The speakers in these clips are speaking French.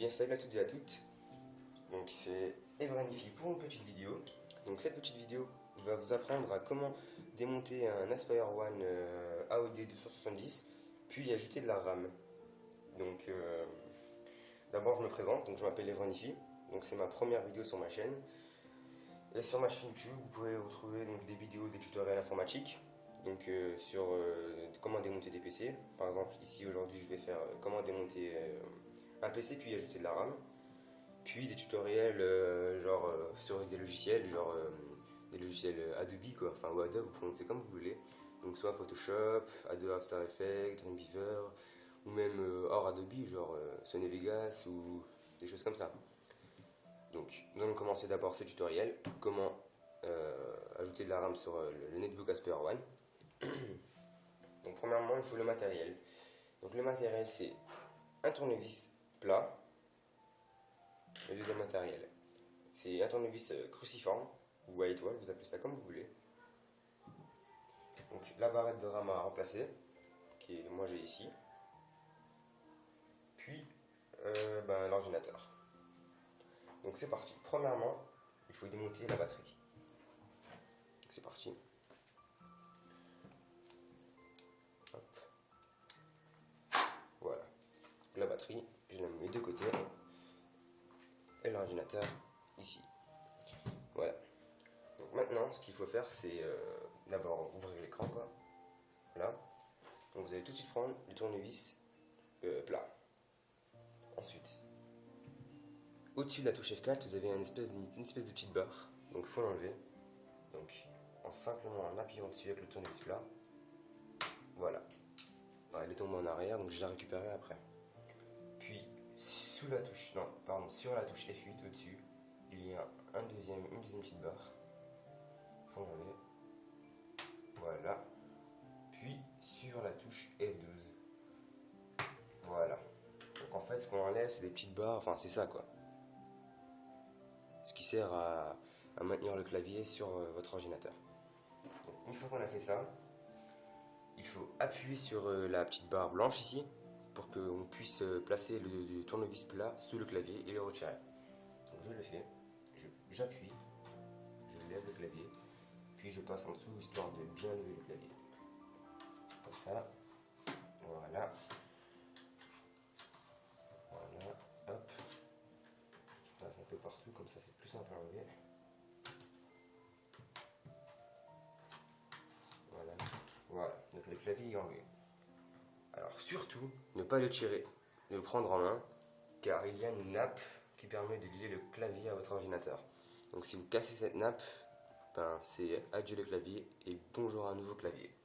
bien, salut à toutes et à toutes. Donc c'est Evranifi pour une petite vidéo. Donc cette petite vidéo va vous apprendre à comment démonter un Aspire One AOD 270 puis ajouter de la RAM. Donc d'abord je me présente, donc je m'appelle Evranifi. Donc c'est ma première vidéo sur ma chaîne. Et sur ma chaîne YouTube, vous pouvez retrouver donc, des vidéos, des tutoriels informatiques. Donc sur comment démonter des PC. Par exemple ici aujourd'hui je vais faire comment démonter un PC puis ajouter de la RAM. Puis des tutoriels sur des logiciels des logiciels Adobe quoi, enfin ou Adobe, vous prononcez comme vous voulez. Donc soit Photoshop, Adobe After Effects, Dreamweaver ou même hors Adobe genre Sony Vegas ou des choses comme ça. Donc nous allons commencer d'abord ce tutoriel, comment ajouter de la RAM sur le netbook Aspire One. Donc premièrement il faut le matériel. Donc le matériel c'est un tournevis plat. Le deuxième matériel c'est un tournevis cruciforme ou à étoile, vous appelez ça comme vous voulez. Donc la barrette de RAM à remplacer, moi j'ai ici. Puis l'ordinateur. Donc c'est parti. Premièrement il faut démonter la batterie. C'est parti. Hop. Voilà. La batterie, je la mets de côté. Et l'ordinateur ici. Voilà. Donc maintenant, ce qu'il faut faire, c'est d'abord ouvrir l'écran, quoi. Voilà. Donc vous allez tout de suite prendre le tournevis plat. Ensuite, au-dessus de la touche F4, vous avez une espèce de petite barre. Donc il faut l'enlever. Donc simplement en appuyant dessus avec le tournevis plat. Voilà. Elle est tombée en arrière, donc je la récupérerai après. Puis sur la touche F8 au-dessus, il y a une deuxième petite barre. Il faut enlever. Voilà. Puis sur la touche F12. Voilà. Donc en fait ce qu'on enlève c'est des petites barres, enfin c'est ça quoi. Ce qui sert à maintenir le clavier sur votre ordinateur. Donc, une fois qu'on a fait ça, il faut appuyer sur la petite barre blanche ici pour qu'on puisse placer le tournevis plat sous le clavier et le retirer. Donc je le fais, j'appuie, je lève le clavier, puis je passe en dessous histoire de bien lever le clavier. Comme ça, voilà. Voilà, hop. Je passe un peu partout, comme ça c'est plus simple à enlever. Voilà, voilà, donc le clavier est enlevé. Alors surtout, ne pas le tirer, ne le prendre en main, car il y a une nappe qui permet de lier le clavier à votre ordinateur. Donc si vous cassez cette nappe, c'est adieu le clavier et bonjour à un nouveau clavier.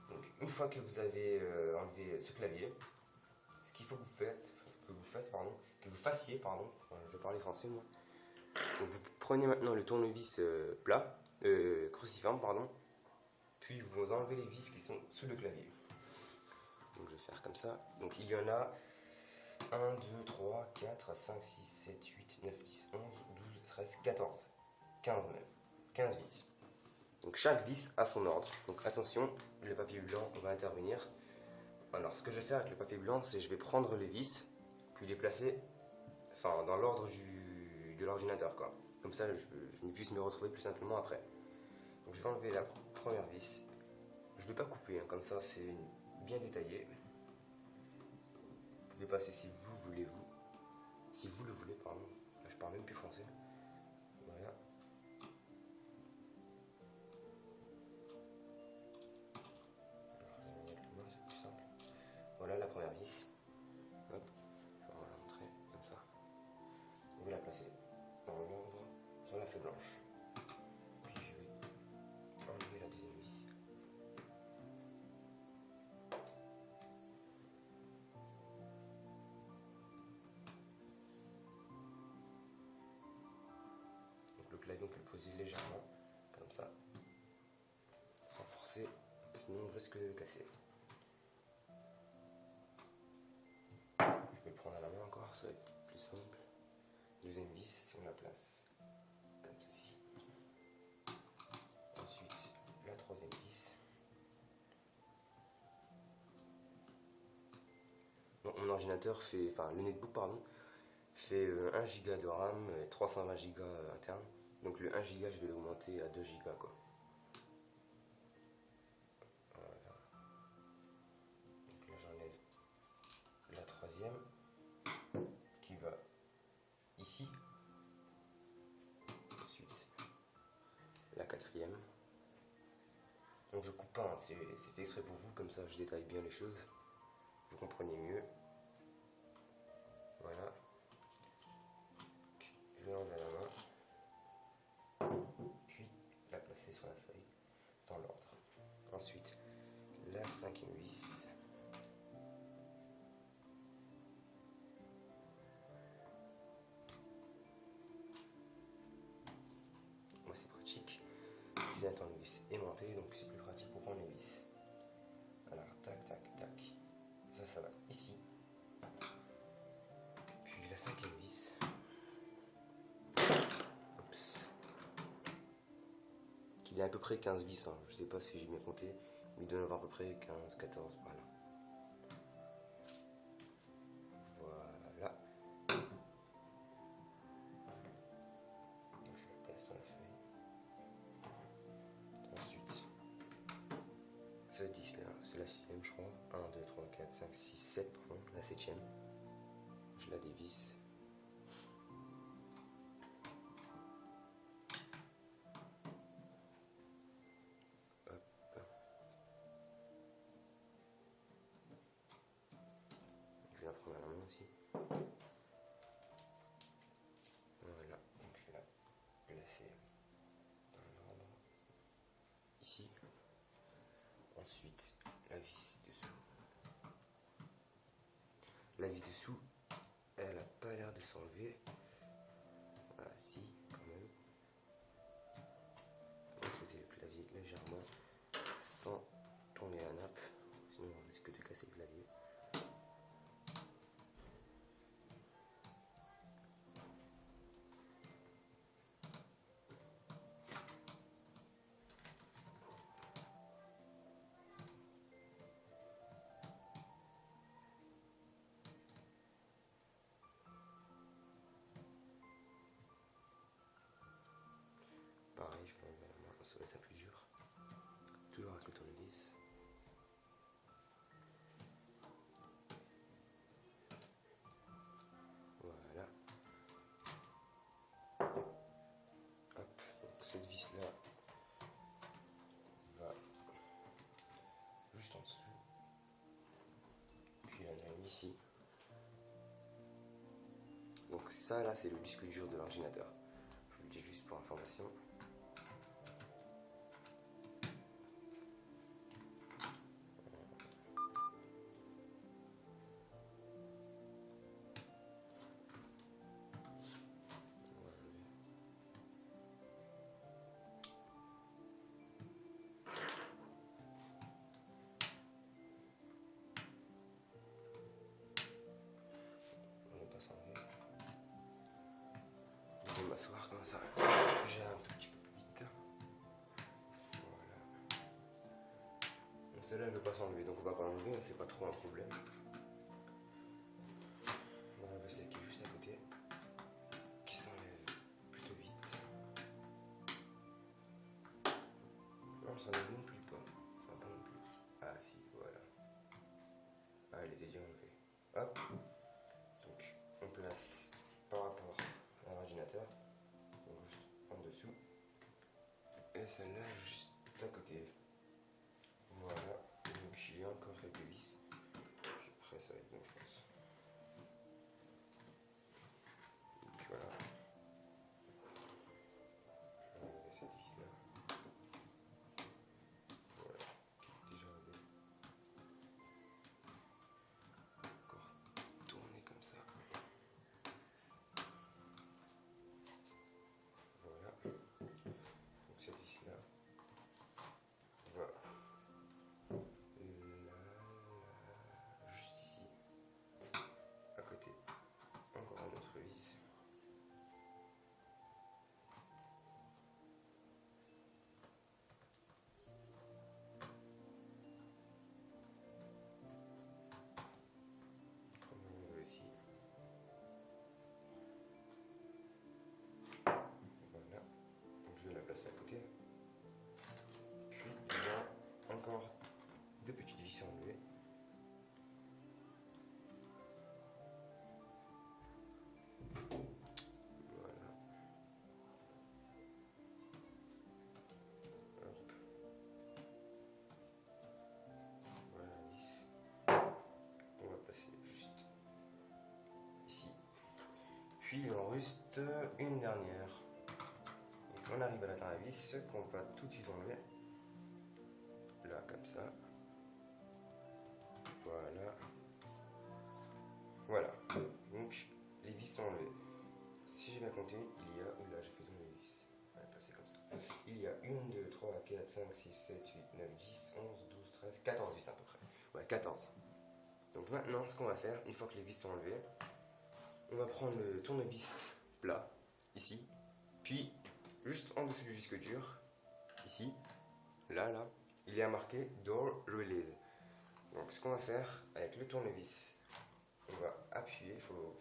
Donc une fois que vous avez enlevé ce clavier, ce qu'il faut que vous fassiez, je vais parler français moi. Donc vous prenez maintenant le tournevis plat, cruciforme puis vous enlevez les vis qui sont sous le clavier. Donc je vais faire comme ça. Donc il y en a 1, 2, 3, 4, 5, 6, 7, 8, 9, 10, 11, 12, 13, 14, 15 même. 15 vis. Donc chaque vis a son ordre. Donc attention, le papier blanc va intervenir. Alors ce que je vais faire avec le papier blanc, c'est je vais prendre les vis, puis les placer dans l'ordre de l'ordinateur quoi. Comme ça je puisse me retrouver plus simplement après. Donc je vais enlever la première vis. Je ne vais pas couper, comme ça c'est bien détaillé. Vous pouvez passer si vous voulez, si vous le voulez, pardon. Là je parle même plus français. Voilà. C'est plus simple. Voilà la première vis. Hop, on va la montrer comme ça. Vous vais la placer dans l'ordre sur la feuille blanche. Puis je vais enlever la deuxième vis. Donc le clavier on peut le poser légèrement, comme ça, sans forcer, sinon on risque de le casser. Je vais le prendre à la main encore, ça va être plus simple. Deuxième vis, si on la place comme ceci. Ensuite, la troisième vis. Donc, mon ordinateur fait, le netbook fait 1 Go de RAM et 320 Go interne. Donc le 1 Go je vais l'augmenter à 2 Go quoi. Voilà. Donc là j'enlève la troisième qui va ici. Ensuite la quatrième. Donc je coupe pas, hein, c'est fait exprès pour vous, comme ça je détaille bien les choses. Vous comprenez mieux. Voilà. Je vais l'enlever à la main. Puis la placer sur la feuille dans l'ordre. Ensuite, la cinquième vis. Moi c'est pratique. C'est un tournevis aimanté, donc c'est plus pratique pour prendre les vis. Alors tac tac tac. Ça va ici. Puis la cinquième vis. Il a à peu près 15 vis, hein. Je sais pas si j'ai bien compté, mais il doit y en avoir à peu près 15, 14 par là. Voilà. Je la place sur la feuille. Ensuite, cette vis là, c'est la 6ème je crois. 1, 2, 3, 4, 5, 6, 7, pardon, la 7ème. Je la dévisse. Je vais la prendre à la main aussi. Voilà, donc je vais la placer dans l'ordre ici. Ensuite, la vis dessous. La vis dessous, elle n'a pas l'air de s'enlever. Ah si, quand même. On va poser le clavier légèrement sans tourner la nappe, sinon on risque de casser le clavier. Pareil, je vais enlever la main, ça va être un plus dur. Toujours avec le tournevis. Voilà. Hop, donc cette vis là va juste en dessous. Puis la même ici. Donc ça là c'est le disque dur de l'ordinateur. Je vous le dis juste pour information. Je vais m'asseoir comme ça, j'ai un tout petit peu plus vite. Voilà. Donc celle-là elle ne veut pas s'enlever, donc on va pas l'enlever, hein, c'est pas trop un problème. On va enlever celle qui est juste à côté, qui s'enlève plutôt vite. Non, ça s'enlève non plus pas. Enfin pas non plus. Ah si, voilà. Ah elle était déjà enlevée. Hop. Donc on place par rapport à l'ordinateur, donc juste en dessous, et celle-là juste à côté. Voilà, donc il y a encore quelques vis. Après ça va être bon je pense. Donc voilà. Je vais enlever cette vis là. Voilà, qui est déjà enlevée. Encore tourner comme ça. Voilà. Donc cette vis là. Voilà. Là, juste ici. placer à côté. Puis il y a encore deux petites vis à enlever. Voilà. Hop. Voilà la vis. On va placer juste ici. Puis il en reste une dernière. Donc on arrive à la dernière vis qu'on va tout de suite enlever. Là comme ça. Voilà. Voilà. Donc les vis sont enlevées. Si j'ai bien compté, il y a... Oula, j'ai fait tomber les vis. On va les placer comme ça. Il y a 1, 2, 3, 4, 5, 6, 7, 8, 9, 10, 11, 12, 13, 14 vis à peu près. Ouais, 14. Donc maintenant, ce qu'on va faire, une fois que les vis sont enlevées, on va prendre le tournevis plat, ici, puis juste en dessous du disque dur, ici, là, il y a marqué Door Release. Donc ce qu'on va faire avec le tournevis, on va appuyer, il faut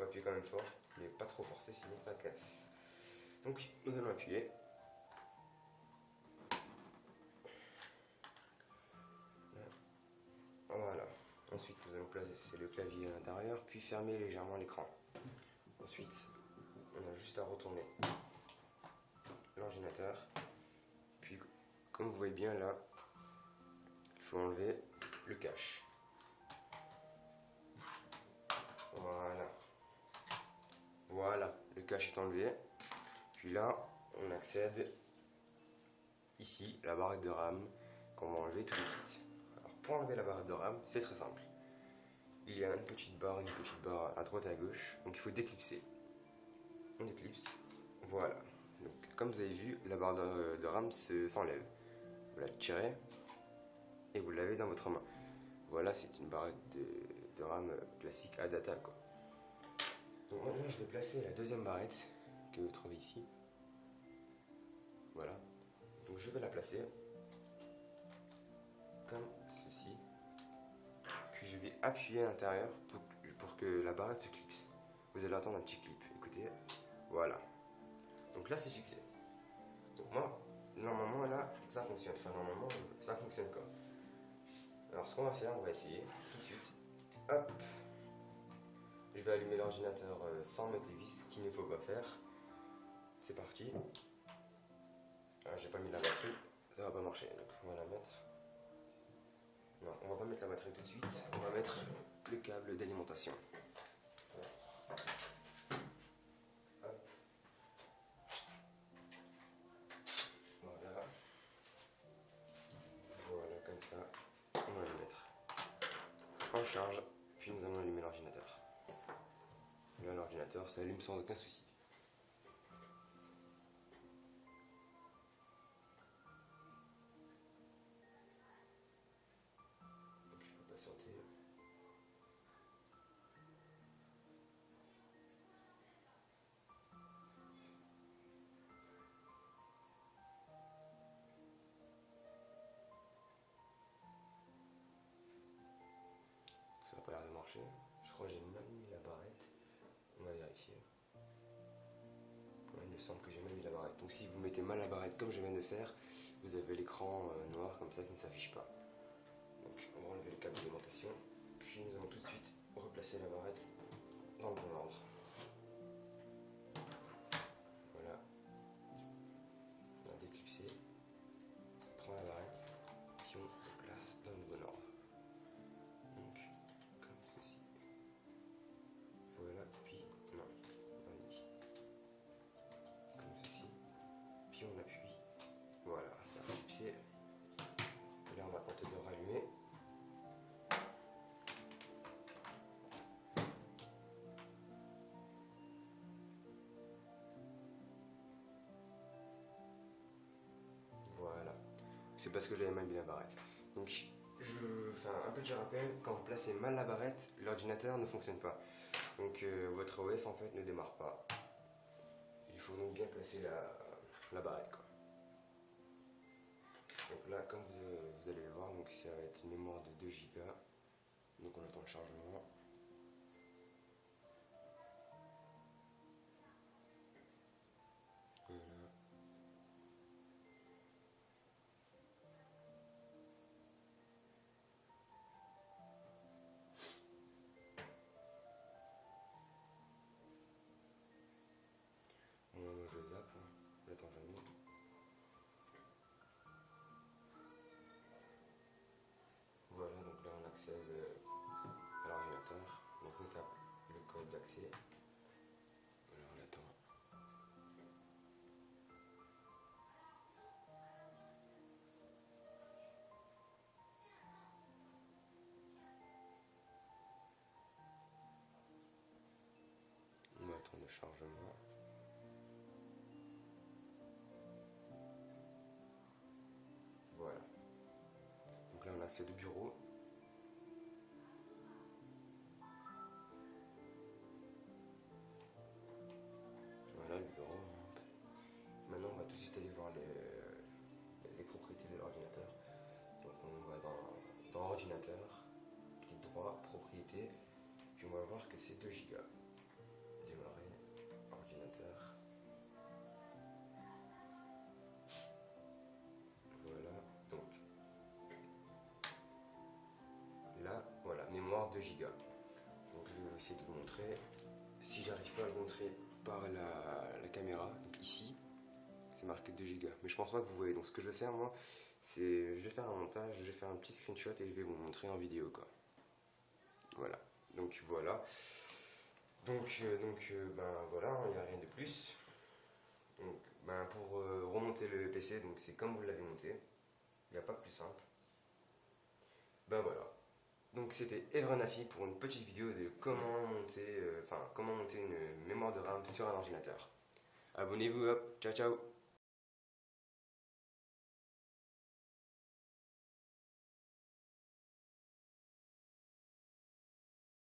appuyer quand même fort, mais pas trop forcer sinon ça casse. Donc nous allons appuyer. Voilà. Ensuite nous allons placer le clavier à l'intérieur, puis fermer légèrement l'écran. Ensuite on a juste à retourner l'ordinateur. Puis comme vous voyez bien là, il faut enlever le cache. Voilà. Voilà, le cache est enlevé. Puis là, on accède ici, la barrette de RAM, qu'on va enlever tout de suite. Alors pour enlever la barrette de RAM, c'est très simple. Il y a une petite barre à droite et à gauche, donc il faut déclipser. On déclipse, voilà. Donc comme vous avez vu, la barre de RAM s'enlève. Vous la tirez et vous l'avez dans votre main. Voilà, c'est une barrette de RAM classique ADATA, quoi. Donc maintenant je vais placer la deuxième barrette que vous trouvez ici. Voilà. Donc je vais la placer comme ceci. Puis je vais appuyer à l'intérieur pour que la barrette se clipse. Vous allez entendre un petit clip. Écoutez. Voilà. Donc là c'est fixé. Donc moi, normalement là, ça fonctionne. Enfin normalement, ça fonctionne quoi. Alors ce qu'on va faire, on va essayer tout de suite. Hop. Je vais allumer l'ordinateur sans mettre les vis, ce qu'il ne faut pas faire. C'est parti. J'ai pas mis la batterie, ça va pas marcher, donc on va la mettre. Non, on va pas mettre la batterie tout de suite, on va mettre le câble d'alimentation. Hop. Voilà. Voilà, comme ça, on va le mettre en charge, puis nous allons allumer l'ordinateur. Là, l'ordinateur s'allume sans aucun souci. Patienter. Ça n'a pas l'air de marcher. Je crois que j'ai mal mis la barrette. On va vérifier. Ouais, il me semble que j'ai mal mis la barrette. Donc si vous mettez mal la barrette comme je viens de faire, vous avez l'écran noir comme ça qui ne s'affiche pas. Donc on va enlever le câble d'alimentation. Puis nous allons tout de suite replacer la barrette dans le bon ordre. Voilà. On a déclipsé. On prend la barrette. Puis on la place dans le bon ordre. Donc comme ceci. Voilà. Puis non. On dit. Comme ceci. Puis on appuie. Voilà. Ça a clipsé. Et là on va tenter de le rallumer. Voilà, c'est parce que j'avais mal mis la barrette. Donc, je fais un petit rappel, quand vous placez mal la barrette, l'ordinateur ne fonctionne pas. Donc, votre OS en fait ne démarre pas. Il faut donc bien placer la barrette, quoi. Donc là, comme vous allez le voir, donc ça va être une mémoire de 2 Go. Donc on attend le chargement. Voilà. l'accès. Voilà, on attend. On va attendre le chargement. Voilà. Donc là on a accès au bureau. Voilà le bureau. Maintenant on va tout de suite aller voir les propriétés de l'ordinateur. Donc on va dans ordinateur, clic droit, propriété, puis on va voir que c'est 2 Go. Démarrer, ordinateur. Voilà, donc là, voilà, mémoire 2 Go. Donc je vais essayer de vous montrer. Si j'arrive pas à le montrer par la caméra, donc ici, c'est marqué 2 Go. Mais je pense pas que vous voyez. Donc ce que je vais faire moi, c'est je vais faire un montage, je vais faire un petit screenshot et je vais vous montrer en vidéo quoi. Voilà. Donc voilà. Donc ben voilà, il n'y a rien de plus. Donc ben pour remonter le PC, donc c'est comme vous l'avez monté. Il n'y a pas plus simple. Ben voilà. Donc c'était Evrenafi pour une petite vidéo de comment monter une mémoire de RAM sur un ordinateur. Abonnez-vous, hop, ciao ciao.